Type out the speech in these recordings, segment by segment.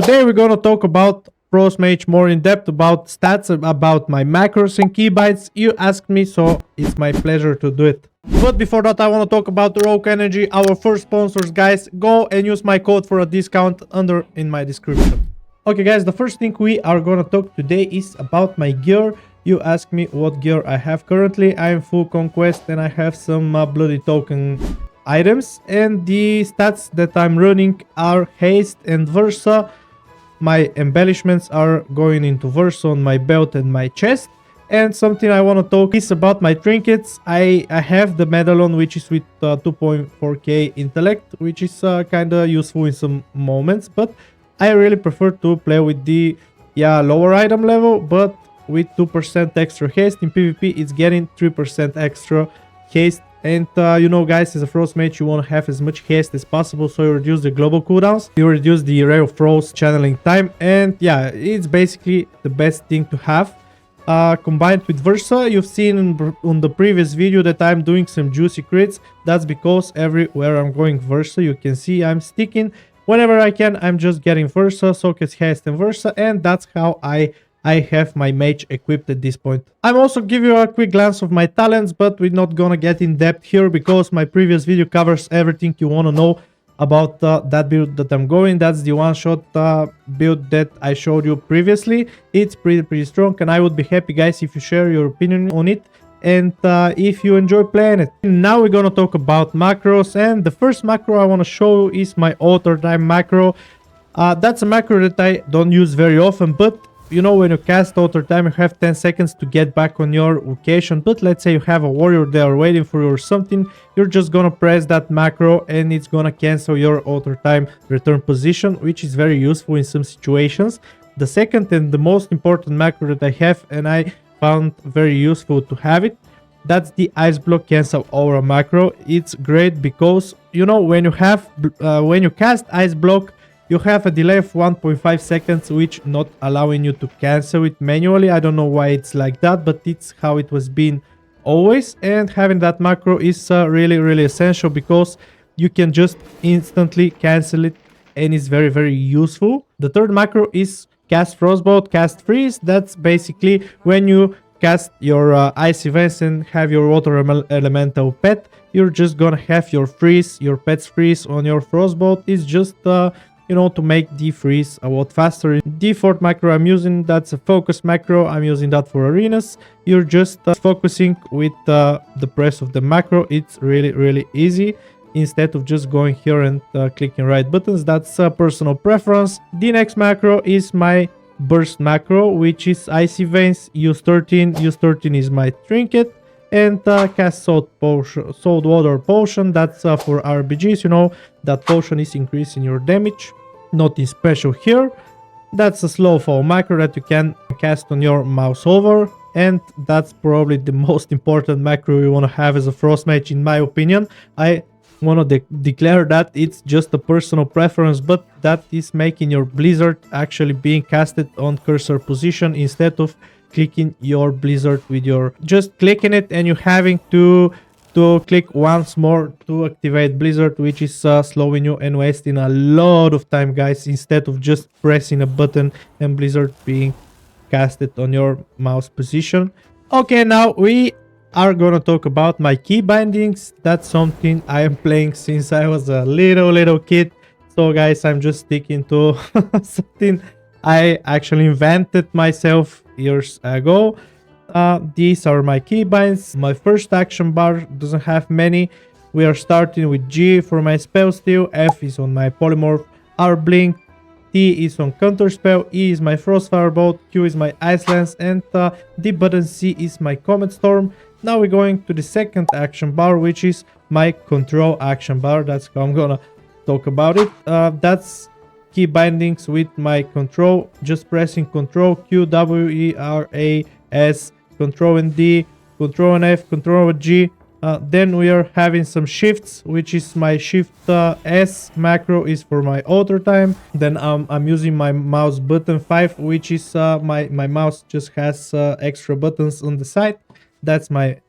Today we're gonna talk about Frost Mage more in depth, about stats, about my macros and keybinds. You asked me, so it's my pleasure to do it. But before that, I want to talk about Rogue Energy, our first sponsors, guys. Go and use my code for a discount under in my description. Okay, guys, the first thing we are gonna talk today is about my gear. You asked me what gear I have currently. I am full conquest and I have some bloody token items, and the stats that I'm running are haste and versa. My embellishments are going into versa on my belt and my chest. And something I want to talk is about my trinkets. I have the medallion, which is with 2.4k intellect, which is kind of useful in some moments, but I really prefer to play with the lower item level, but with 2% extra haste. In PvP it's getting 3% extra haste. And you know, guys, as a Frost Mage you want to have as much haste as possible, so you reduce the global cooldowns, you reduce the Ray of Frost channeling time, and yeah, it's basically the best thing to have. Combined with versa, you've seen on the previous video that I'm doing some juicy crits. That's because everywhere I'm going versa, you can see I'm sticking. Whenever I can, I'm just getting versa, sockets, haste and versa, and that's how I have my mage equipped at this point. I'm also give you a quick glance of my talents, but we're not gonna get in depth here because my previous video covers everything you want to know about that build that I'm going. That's the one-shot build that I showed you previously. It's pretty strong, and I would be happy, guys, if you share your opinion on it and if you enjoy playing it. Now we're gonna talk about macros, and the first macro I want to show is my altar time macro. That's a macro that I don't use very often, but you know, when you cast altar time, you have 10 seconds to get back on your location. But let's say you have a warrior there waiting for you or something, you're just gonna press that macro and it's gonna cancel your altar time return position, which is very useful in some situations. The second and the most important macro that I have, and I found very useful to have it, that's the ice block cancel aura macro. It's great because, you know, when you cast ice block, you have a delay of 1.5 seconds, which not allowing you to cancel it manually. I don't know why it's like that, but it's how it was been always. And having that macro is really essential because you can just instantly cancel it, and it's very useful. The third macro is cast Frostbolt, cast freeze. That's basically when you cast your Icy Veins and have your water elemental pet, you're just gonna have your freeze, your pet's freeze on your Frostbolt. It's just you know, to make the freeze a lot faster. The fourth macro I'm using, that's a focus macro. I'm using that for arenas. You're just focusing with the press of the macro. It's really easy instead of just going here and clicking right buttons. That's a personal preference. The next macro is my burst macro, which is Icy Veins. Use 13. Use 13 is my trinket. And cast Saltwater Potion. That's for RBGs. You know, that potion is increasing your damage. Nothing special here. That's a slow fall macro that you can cast on your mouse over, and that's probably the most important macro you want to have as a Frost Mage, in my opinion. I want to declare that it's just a personal preference, but that is making your blizzard actually being casted on cursor position instead of clicking your blizzard with your just clicking it and you having to click once more to activate blizzard, which is slowing you and wasting a lot of time, guys, instead of just pressing a button and blizzard being casted on your mouse position. Okay, now we are gonna talk about my key bindings. That's something I am playing since I was a little kid. So guys, I'm just sticking to something I actually invented myself years ago. These are my keybinds. My first action bar doesn't have many. We are starting with G for my spell steal, F is on my polymorph, R blink, T is on counter spell, E is my frost firebolt, Q is my ice lance, and the button C is my comet storm. Now we're going to the second action bar, which is my control action bar. That's how I'm gonna talk about it. That's key bindings with my control, just pressing control Q, W, E, R, A, S, control and D, control and F, control and G. Then we are having some shifts, which is my shift S macro is for my altar time. Then I'm using my mouse button 5, which is my mouse just has extra buttons on the side. That's my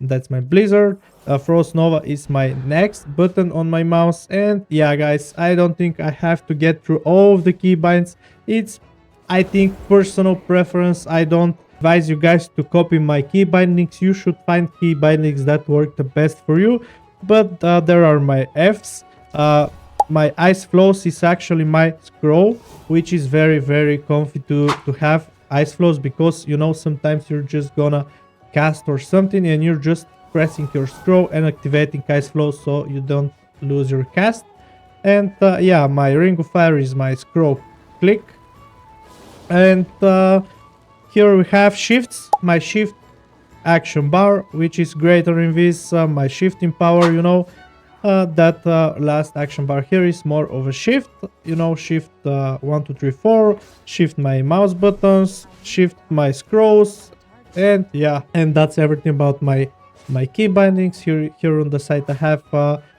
blizzard. Frost Nova is my next button on my mouse. And yeah, guys, I don't think I have to get through all of the keybinds. It's, I think, personal preference. I don't advise you guys to copy my key bindings. You should find key bindings that work the best for you. But there are my Fs. My ice flows is actually my scroll, which is very comfy to have ice flows, because you know sometimes you're just gonna cast or something and you're just pressing your scroll and activating ice flows so you don't lose your cast. And yeah, my ring of fire is my scroll click. And here we have shifts. My shift action bar, which is greater in this. My shifting power, you know, that last action bar here is more of a shift, you know, shift 1 2 3 4, shift my mouse buttons, shift my scrolls, and yeah, and that's everything about my key bindings. Here on the side I have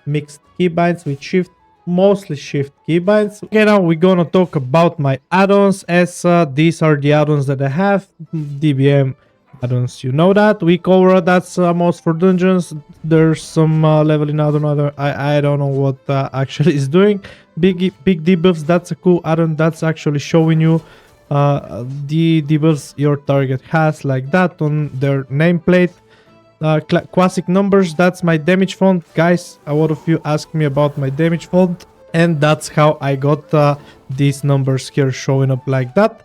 mixed key binds with shift, mostly shift key binds. Okay, now we're gonna talk about my add-ons, as these are the add-ons that I have. DBM add-ons, you know that. Weak aura, that's most for dungeons. There's some leveling add-on. I don't know what actually is doing. Big debuffs, that's a cool add-on. That's actually showing you the debuffs your target has, like that on their nameplate. Classic numbers, that's my damage font. Guys, a lot of you asked me about my damage font, and that's how I got these numbers here showing up like that.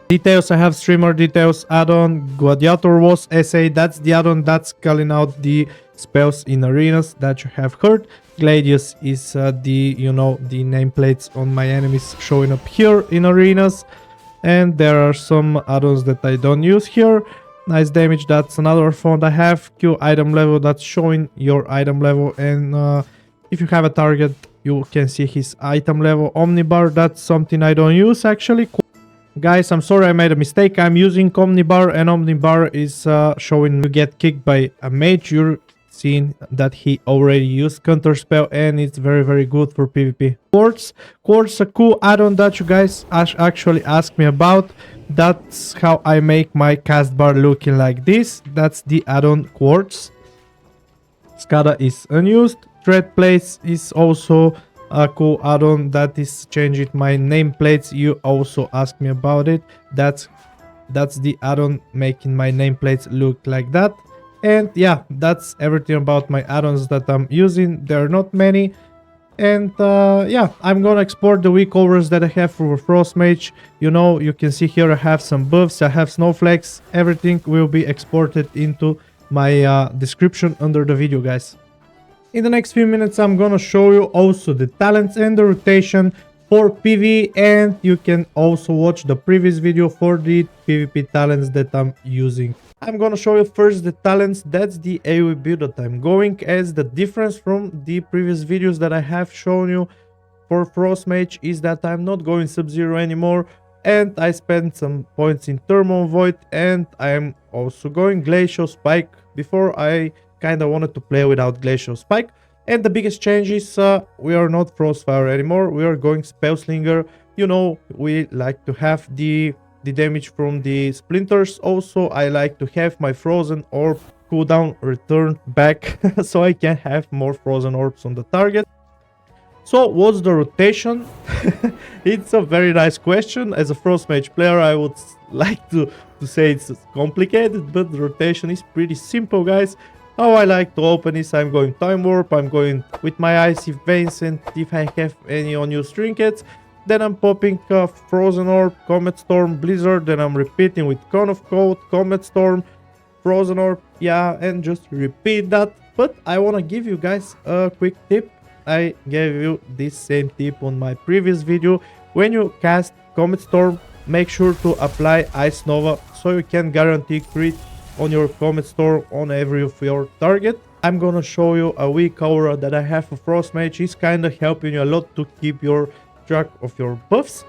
Details, I have streamer details add-on. Gladiator was SA, that's the add-on that's calling out the spells in arenas that you have heard. Gladius is the, you know, the nameplates on my enemies showing up here in arenas. And there are some add-ons that I don't use here. Nice damage, that's another font I have. Q item level, that's showing your item level, and if you have a target you can see his item level. Omnibar, that's something I don't use actually. Guys, I'm sorry, I made a mistake. I'm using Omnibar, and Omnibar is showing you get kicked by a mage. You're seeing that he already used counter spell, and it's very good for PvP. Quartz, a cool add-on that you guys actually asked me about. That's how I make my cast bar looking like this. That's the add-on Quartz. Skada is unused. Thread plates is also a cool add-on that is changing my nameplates. You also asked me about it. That's the add-on making my nameplates look like that. And yeah, that's everything about my add-ons that I'm using. There are not many. And yeah, I'm gonna export the weak auras that I have for Frost Mage. You know, you can see here I have some buffs, I have snowflakes. Everything will be exported into my description under the video, guys. In the next few minutes I'm gonna show you also the talents and the rotation for PvE, and you can also watch the previous video for the PvP talents that I'm using. I'm gonna show you first the talents. That's the AoE build that I'm going, as the difference from the previous videos that I have shown you for Frost Mage is that I'm not going Sub-Zero anymore, and I spent some points in Thermal Void, and I'm also going Glacial Spike. Before I kinda wanted to play without Glacial Spike, and the biggest change is we are not Frostfire anymore, we are going Spellslinger. You know, we like to have the damage from the splinters. Also, I like to have my frozen orb cooldown returned back so I can have more frozen orbs on the target. So what's the rotation? It's a very nice question. As a Frost Mage player, I would like to say it's complicated, but the rotation is pretty simple, guys. How I like to open is I'm going Time Warp, I'm going with my Icy Veins, and if I have any unused trinkets, then I'm popping Frozen Orb, Comet Storm, Blizzard, then I'm repeating with Cone of Cold, Comet Storm, Frozen Orb, yeah, and just repeat that. But I want to give you guys a quick tip. I gave you this same tip on my previous video. When you cast Comet Storm, make sure to apply Ice Nova so you can guarantee crit on your Comet Storm on every of your target. I'm gonna show you a weak aura that I have for Frost Mage. It's kinda helping you a lot to keep your track of your buffs.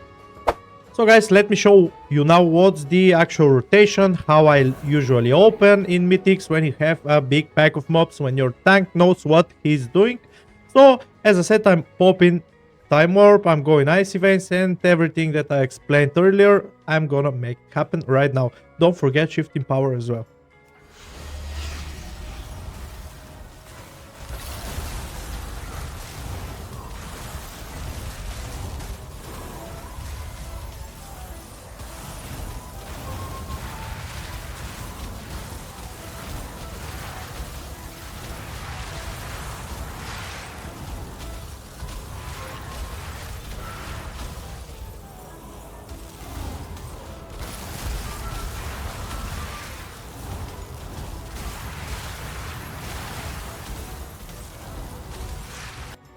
So guys, let me show you now what's the actual rotation, how I usually open in Mythics when you have a big pack of mobs, when your tank knows what he's doing. So as I said, I'm popping Time Warp, I'm going Icy Veins, and everything that I explained earlier, I'm gonna make happen right now. Don't forget shifting power as well.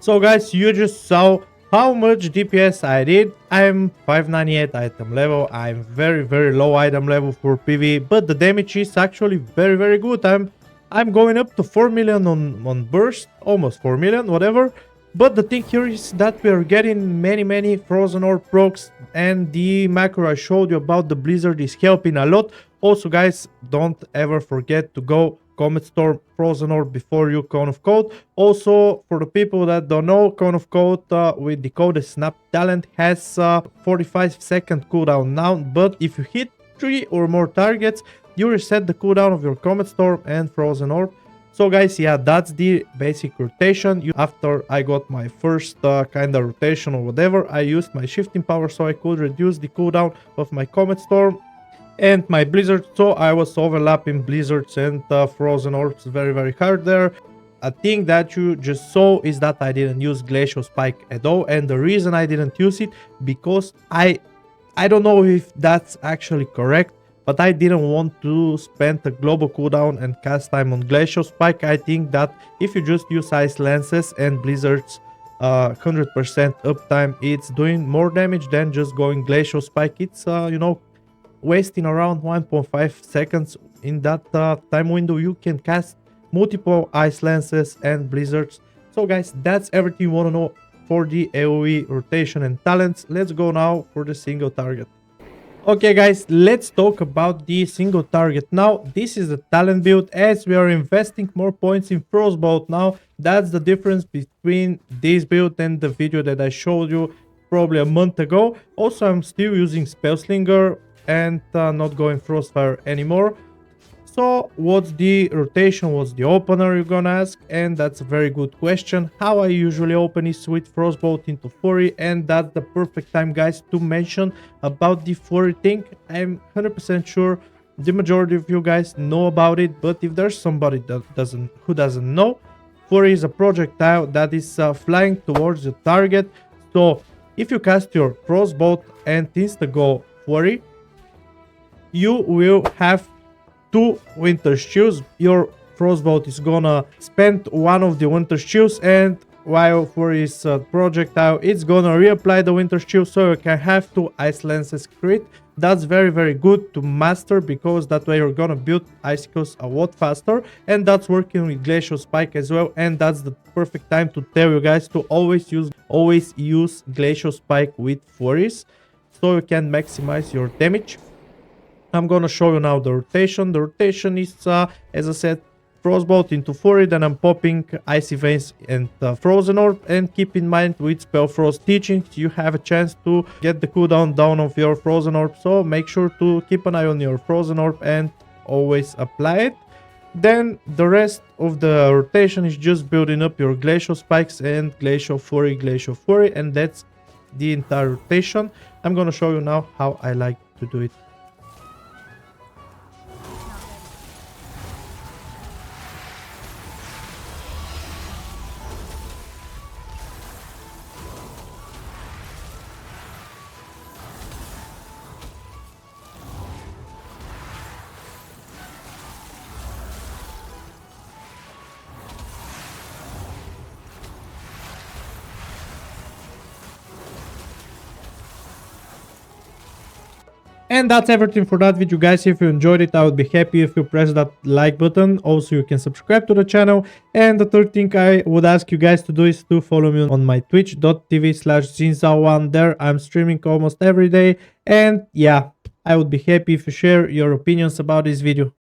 So guys, you just saw how much DPS I did. I'm 598 item level. I'm very low item level for PvE, but the damage is actually very good. I'm going up to 4 million on burst, almost 4 million, whatever. But the thing here is that we are getting many frozen orb procs, and the macro I showed you about the blizzard is helping a lot. Also guys, don't ever forget to go Comet Storm Frozen Orb before you Cone of Code. Also, for the people that don't know, Cone of Code with the code Snap Talent has 45-second cooldown now, but if you hit 3 or more targets, you reset the cooldown of your Comet Storm and Frozen Orb. So guys, yeah, that's the basic rotation. After I got my first kind of rotation or whatever, I used my shifting power so I could reduce the cooldown of my Comet Storm and my blizzard, so I was overlapping blizzards and frozen orbs very hard there. A thing that you just saw is that I didn't use glacial spike at all, and the reason I didn't use it because I don't know if that's actually correct, but I didn't want to spend a global cooldown and cast time on glacial spike. I think that if you just use ice lances and blizzards 100% uptime, it's doing more damage than just going glacial spike. It's you know, wasting around 1.5 seconds. In that time window you can cast multiple ice lances and blizzards. So guys, that's everything you want to know for the AoE rotation and talents. Let's go now for the single target. Okay guys, let's talk about the single target now. This is the talent build, as we are investing more points in Frostbolt now. That's the difference between this build and the video that I showed you probably a month ago. Also, I'm still using Spellslinger and not going Frostfire anymore. So what's the rotation, what's the opener, you're gonna ask? And that's a very good question. How I usually open is with Frostbolt into Fury, and that's the perfect time guys to mention about the Fury thing. I'm 100% sure the majority of you guys know about it, but if there's somebody that doesn't know, Fury is a projectile that is flying towards the target. So if you cast your Frostbolt and insta-go Fury, you will have 2 winter shields. Your Frostbolt is gonna spend one of the winter shields, and while for his projectile, it's gonna reapply the winter shield, so you can have 2 ice lances crit. That's very good to master, because that way you're gonna build icicles a lot faster, and that's working with glacial spike as well. And that's the perfect time to tell you guys to always use glacial spike with Furies, so you can maximize your damage. I'm gonna show you now the rotation. The rotation is, as I said, Frostbolt into Fury, then I'm popping Icy Veins and Frozen Orb. And keep in mind, with Spell Frost teachings, you have a chance to get the cooldown down of your Frozen Orb, so make sure to keep an eye on your Frozen Orb and always apply it. Then the rest of the rotation is just building up your Glacial Spikes and Glacial Fury, and that's the entire rotation. I'm gonna show you now how I like to do it. And that's everything for that video guys. If you enjoyed it, I would be happy if you press that like button. Also, you can subscribe to the channel. And the third thing I would ask you guys to do is to follow me on my twitch.tv/ZinZouMRA. There I'm streaming almost every day. And yeah, I would be happy if you share your opinions about this video.